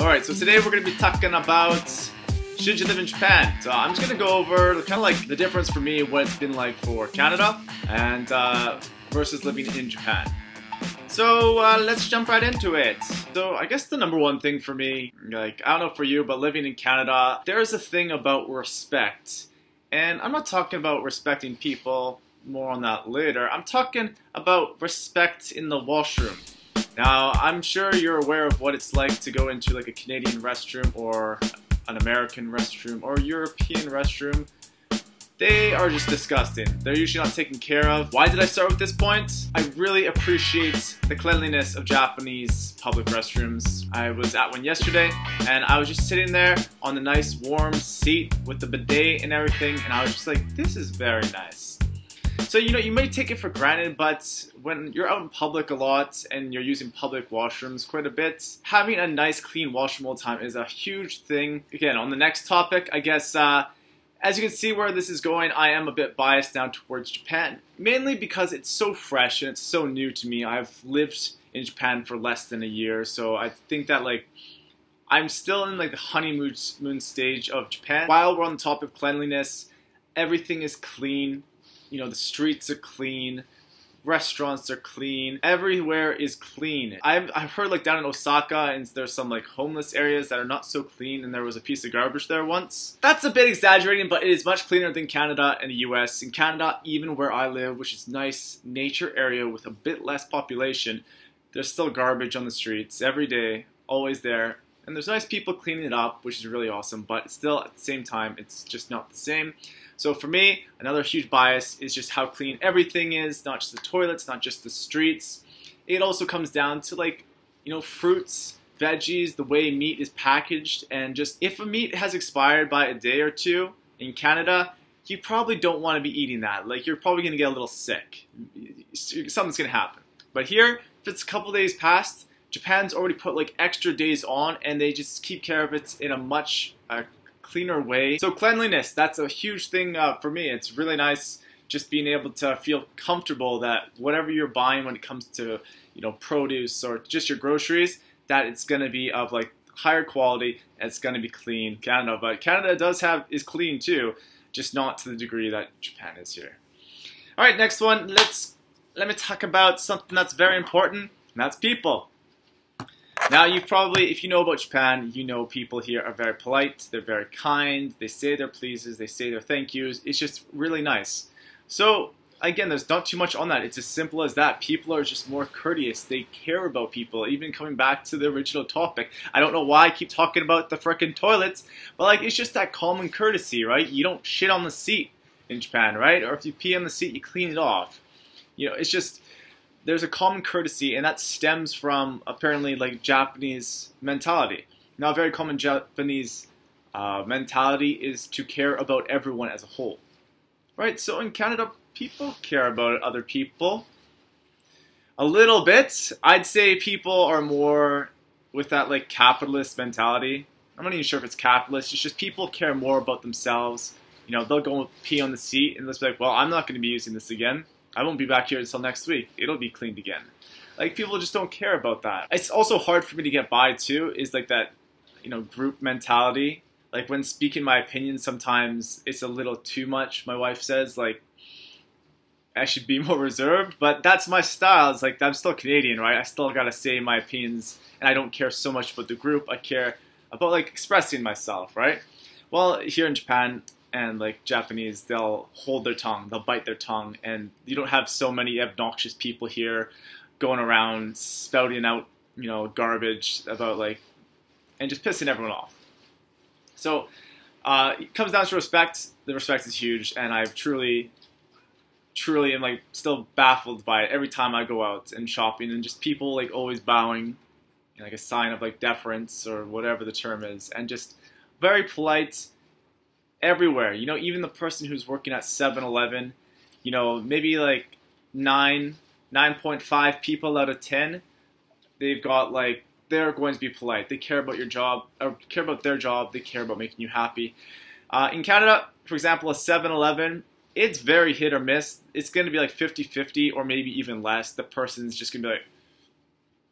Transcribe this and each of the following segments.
Alright, so today we're going to be talking about should you live in Japan. So I'm just going to go over kind of like the difference for me, what it's been like for Canada and versus living in Japan. So let's jump right into it. So I guess the number one thing for me, like I don't know for you, but living in Canada, there's a thing about respect. And I'm not talking about respecting people, more on that later. I'm talking about respect in the washroom. Now, I'm sure you're aware of what it's like to go into like a Canadian restroom or an American restroom or European restroom. They are just disgusting. They're usually not taken care of. Why did I start with this point? I really appreciate the cleanliness of Japanese public restrooms. I was at one yesterday and I was just sitting there on the nice warm seat with the bidet and everything, and I was just like, this is very nice. So, you may take it for granted, but when you're out in public a lot and you're using public washrooms quite a bit, having a nice clean washroom all the time is a huge thing. Again, on the next topic, I guess, as you can see where this is going, I am a bit biased now towards Japan, mainly because it's so fresh and it's so new to me. I've lived in Japan for less than a year, so I think that like I'm still in like the honeymoon stage of Japan. While we're on the topic of cleanliness, everything is clean. The streets are clean, restaurants are clean, everywhere is clean. I've heard like down in Osaka, and there's some like homeless areas that are not so clean, and there was a piece of garbage there once. That's a bit exaggerating, but it is much cleaner than Canada and the US. In Canada, even where I live, which is a nice nature area with a bit less population, there's still garbage on the streets every day, always there. And there's nice people cleaning it up, which is really awesome, but still at the same time, it's just not the same. So for me, another huge bias is just how clean everything is, not just the toilets, not just the streets. It also comes down to like, fruits, veggies, the way meat is packaged, and just if a meat has expired by a day or two in Canada, you probably don't want to be eating that. Like you're probably going to get a little sick. Something's going to happen. But here, if it's a couple days past, Japan's already put like extra days on, and they just keep care of it in a much cleaner way. So cleanliness, that's a huge thing for me. It's really nice just being able to feel comfortable that whatever you're buying when it comes to produce or just your groceries, that it's going to be of like higher quality and it's going to be clean. But Canada is clean too, just not to the degree that Japan is here. All right, next one. Let me talk about something that's very important, and that's people. Now, if you know about Japan, you know people here are very polite, they're very kind, they say their pleases, they say their thank yous. It's just really nice. So, again, there's not too much on that. It's as simple as that. People are just more courteous. They care about people. Even coming back to the original topic, I don't know why I keep talking about the frickin' toilets, but like it's just that common courtesy, right? You don't shit on the seat in Japan, right? Or if you pee on the seat, you clean it off. It's just, there's a common courtesy, and that stems from apparently like Japanese mentality. Now, a very common Japanese mentality is to care about everyone as a whole, right? So in Canada, people care about other people a little bit. I'd say people are more with that like capitalist mentality. I'm not even sure if it's capitalist. It's just people care more about themselves. They'll go pee on the seat and they'll be like, well, I'm not going to be using this again. I won't be back here until next week. It'll be cleaned again. Like, people just don't care about that. It's also hard for me to get by, too, is like that, group mentality. Like, when speaking my opinion, sometimes it's a little too much, my wife says. Like, I should be more reserved, but that's my style. It's like, I'm still Canadian, right? I still gotta say my opinions, and I don't care so much about the group. I care about, like, expressing myself, right? Well, here in Japan, and like Japanese, they'll hold their tongue, they'll bite their tongue, and you don't have so many obnoxious people here going around spouting out, garbage about like, and just pissing everyone off. So it comes down to respect. The respect is huge, and I truly am like still baffled by it every time I go out and shopping, and just people like always bowing, like a sign of like deference or whatever the term is, and just very polite. Everywhere, even the person who's working at 7-Eleven, maybe like 9.5 people out of 10, they've got like, they're going to be polite. They care about your job, or care about their job. They care about making you happy. In Canada, for example, a 7-Eleven, it's very hit or miss. It's going to be like 50-50 or maybe even less. The person's just going to be like,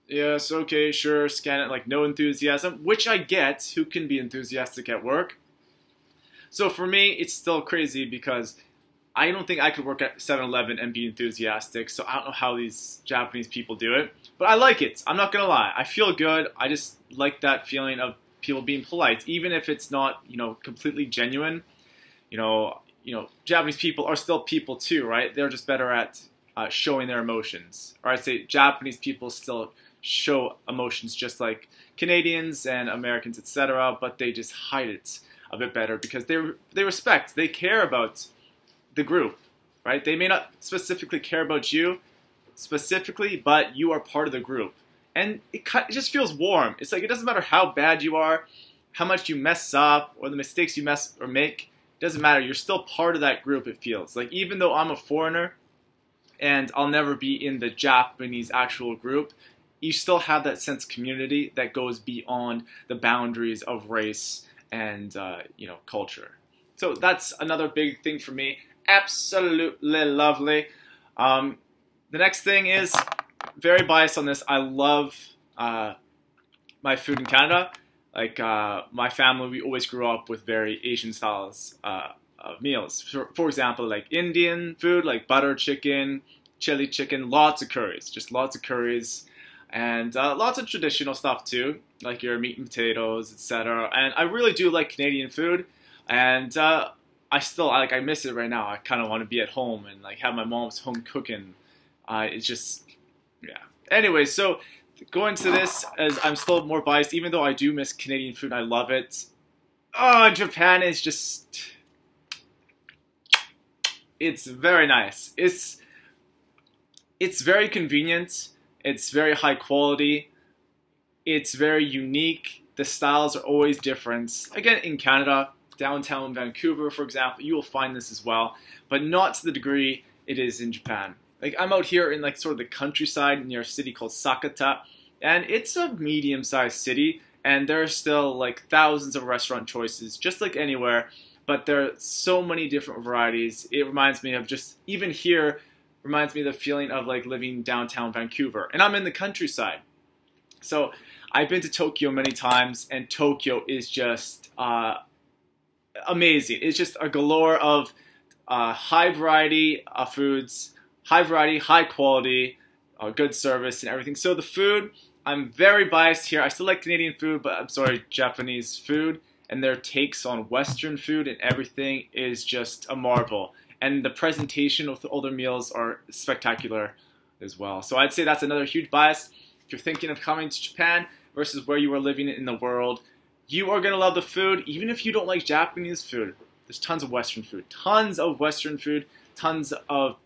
Yes, okay, sure, scan it, like no enthusiasm, which I get. Who can be enthusiastic at work? So for me, it's still crazy because I don't think I could work at 7-Eleven and be enthusiastic, so I don't know how these Japanese people do it. But I like it. I'm not gonna lie. I feel good. I just like that feeling of people being polite, even if it's not, completely genuine. Japanese people are still people too, right? They're just better at showing their emotions. Or I'd say Japanese people still show emotions just like Canadians and Americans, etc., but they just hide it a bit better because they respect, they care about the group, right? They may not specifically care about you specifically, but you are part of the group. And it just feels warm. It's like it doesn't matter how bad you are, how much you mess up, or the mistakes you mess or make. It doesn't matter. You're still part of that group, it feels. Like even though I'm a foreigner and I'll never be in the Japanese actual group, you still have that sense of community that goes beyond the boundaries of race and culture. So that's another big thing for me. Absolutely lovely. The next thing is, very biased on this, I love my food in Canada. Like my family, we always grew up with very Asian styles of meals. For example, like Indian food, like butter chicken, chili chicken, lots of curries, just lots of curries. And lots of traditional stuff too, like your meat and potatoes, etc. And I really do like Canadian food, and I miss it right now. I kind of want to be at home and like have my mom's home cooking. It's just, yeah. Anyway, so going to this, as I'm still more biased, even though I do miss Canadian food, I love it. Oh, Japan is just, it's very nice. It's very convenient. It's very high quality. It's very unique. The styles are always different. Again, in Canada, downtown Vancouver, for example, you will find this as well, but not to the degree it is in Japan. Like I'm out here in like sort of the countryside near a city called Sakata, and it's a medium-sized city, and there are still like thousands of restaurant choices, just like anywhere, but there are so many different varieties. It reminds me of just, even here, reminds me of the feeling of like living downtown Vancouver, and I'm in the countryside. So I've been to Tokyo many times, and Tokyo is just amazing. It's just a galore of high variety of foods, high variety, high quality, good service and everything. So the food, I'm very biased here. I still like Canadian food, but I'm sorry, Japanese food, and their takes on Western food and everything is just a marvel. And the presentation of the older meals are spectacular as well. So I'd say that's another huge bias. If you're thinking of coming to Japan versus where you are living in the world, you are going to love the food, even if you don't like Japanese food. There's tons of Western food, tons of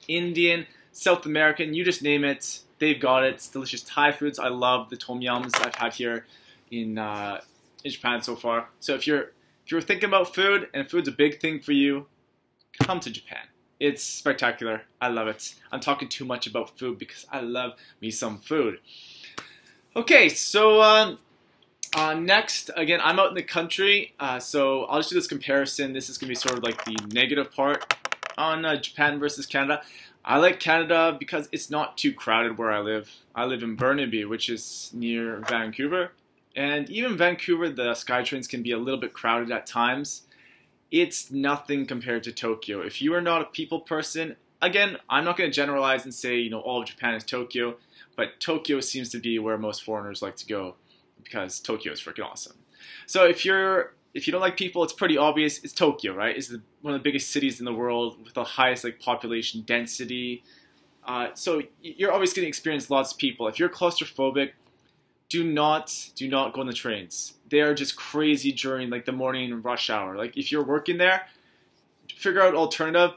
Indian, South American, you just name it, they've got it. It's delicious Thai foods. I love the tom yums I've had here in Japan so far. So if you're thinking about food and food's a big thing for you, come to Japan. It's spectacular. I love it. I'm talking too much about food because I love me some food. Okay, so next, again, I'm out in the country, so I'll just do this comparison. This is going to be sort of like the negative part on Japan versus Canada. I like Canada because it's not too crowded where I live. I live in Burnaby, which is near Vancouver. And even Vancouver, the SkyTrains can be a little bit crowded at times. It's nothing compared to Tokyo. If you are not a people person, again, I'm not going to generalize and say, all of Japan is Tokyo, but Tokyo seems to be where most foreigners like to go because Tokyo is freaking awesome. So if you don't like people, it's pretty obvious. It's Tokyo, right? It's one of the biggest cities in the world with the highest population density. So you're always going to experience lots of people. If you're claustrophobic, do not go on the trains. They are just crazy during the morning rush hour. If you're working there, figure out alternative.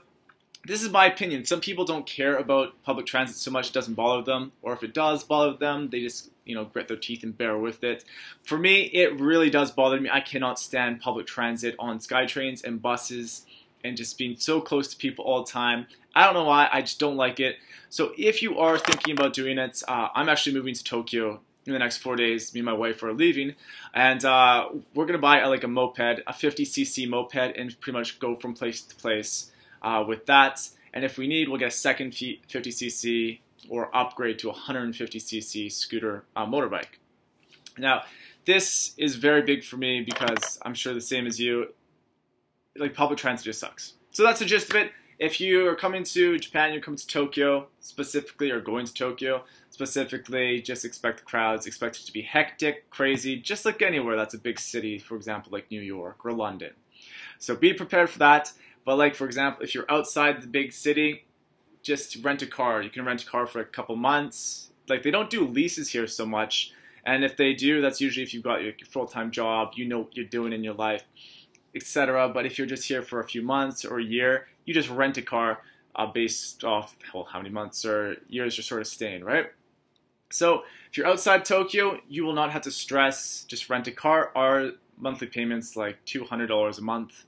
This is my opinion. Some people don't care about public transit so much, it doesn't bother them. Or if it does bother them, they just grit their teeth and bear with it. For me, it really does bother me. I cannot stand public transit on SkyTrains and buses and just being so close to people all the time. I don't know why, I just don't like it. So if you are thinking about doing it, I'm actually moving to Tokyo in the next 4 days. Me and my wife are leaving, and we're gonna buy a moped, a 50cc moped, and pretty much go from place to place with that. And if we need, we'll get a second 50cc or upgrade to a 150cc scooter motorbike. Now, this is very big for me because I'm sure the same as you, like public transit just sucks. So that's the gist of it. If you are coming to Japan, you're coming to Tokyo specifically, or going to Tokyo specifically, just expect the crowds, expect it to be hectic, crazy, just like anywhere that's a big city, for example, like New York or London. So be prepared for that. But like, for example, if you're outside the big city, just rent a car. You can rent a car for a couple months. Like, they don't do leases here so much. And if they do, that's usually if you've got your full-time job, you know what you're doing in your life, etc. But if you're just here for a few months or a year, you just rent a car based off, well, how many months or years you're sort of staying, right? So if you're outside Tokyo, you will not have to stress. Just rent a car. Our monthly payments like $200 a month,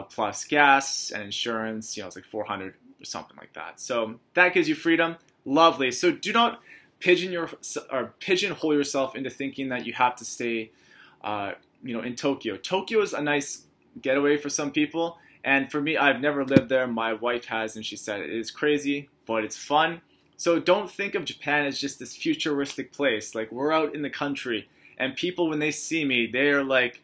plus gas and insurance. You know, it's like $400 or something like that. So that gives you freedom. Lovely. So do not pigeonhole yourself into thinking that you have to stay, you know, in Tokyo. Tokyo is a nice getaway for some people, and for me, I've never lived there. My wife has, and she said it is crazy, but it's fun. So don't think of Japan as just this futuristic place. Like, we're out in the country, and people, when they see me, they're like,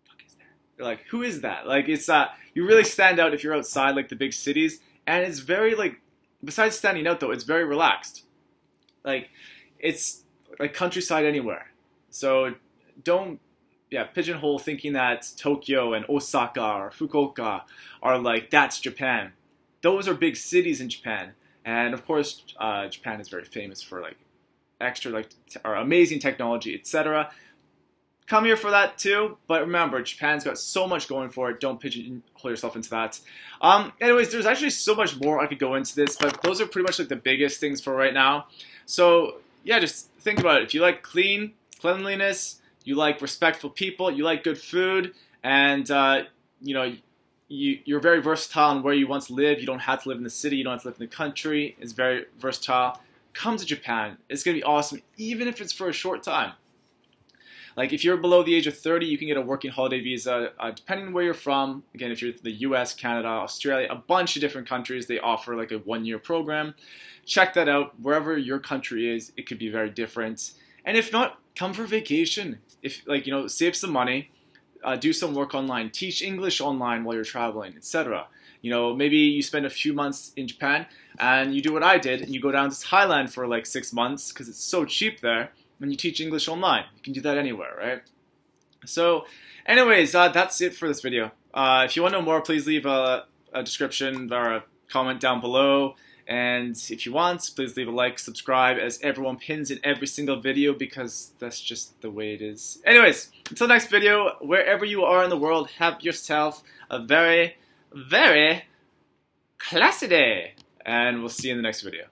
"What is that?" They're like, "Who is that?" Like, it's you really stand out if you're outside like the big cities, and it's very like. Besides standing out, though, it's very relaxed. Like, it's like countryside anywhere. So don't, pigeonhole thinking that Tokyo and Osaka or Fukuoka are like, that's Japan. Those are big cities in Japan. And of course, Japan is very famous for like extra, like, or amazing technology, etc. Come here for that too, but remember, Japan's got so much going for it. Don't pigeonhole yourself into that. Anyways, there's actually so much more I could go into this, but those are pretty much like the biggest things for right now. So yeah, just think about it. If you like cleanliness, you like respectful people, you like good food, and you know, you're very versatile in where you want to live. You don't have to live in the city. You don't have to live in the country. It's very versatile. Come to Japan. It's gonna be awesome, even if it's for a short time. Like, if you're below the age of 30, you can get a working holiday visa, depending on where you're from. Again, if you're the US, Canada, Australia, a bunch of different countries, they offer like a one-year program. Check that out. Wherever your country is, it could be very different. And if not, come for vacation. If, like, you know, save some money, do some work online, teach English online while you're traveling, etc. You know, maybe you spend a few months in Japan, and you do what I did, and you go down to Thailand for like 6 months, because it's so cheap there. When you teach English online, you can do that anywhere, right? So anyways, that's it for this video. If you want to know more, please leave a description or a comment down below. And if you want, please leave a like, subscribe, as everyone pins in every single video, because that's just the way it is. Anyways, until next video, wherever you are in the world, have yourself a very, very classy day. And we'll see you in the next video.